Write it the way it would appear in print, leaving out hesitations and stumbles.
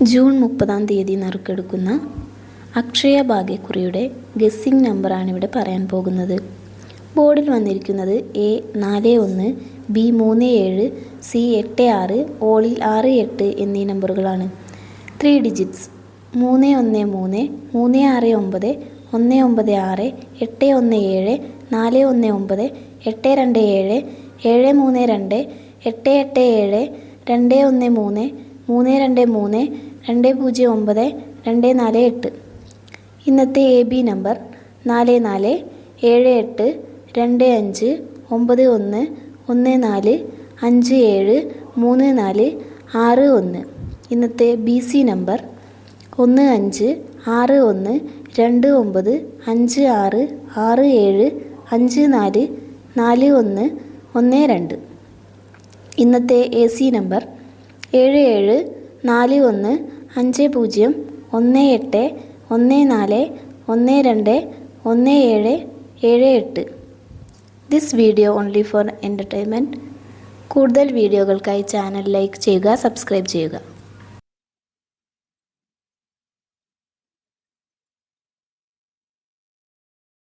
June 30 നറുക്കെടുക്കുന്ന Akshaya ഭാഗ്യക്കുറിയുടെ guessing നമ്പറാണ് ഇവിടെ പറയാൻ പോകുന്നത്. ബോർഡിൽ വന്നിരിക്കുന്നത് A41, B37, C86, ഓളിൽ 68 എന്നീ നമ്പറുകളാണ്. 3 ഡിജിറ്റ്സ് 313, 369, 196, 817, 419, 827, 732, 887, 213, 323, 209, 248. ഇന്നത്തെ AB നമ്പർ 4478 25 91 14 57 34 61. ഇന്നത്തെ BC നമ്പർ 1561 29 56 67 54 41 12. ഇന്നത്തെ AC number 7741 50 18 14 12 17 78. This video only four entertainment. കൂടുതൽ വീഡിയോകൾക്കായി ചാനൽ ലൈക്ക് ചെയ്യുക, സബ്സ്ക്രൈബ് ചെയ്യുക.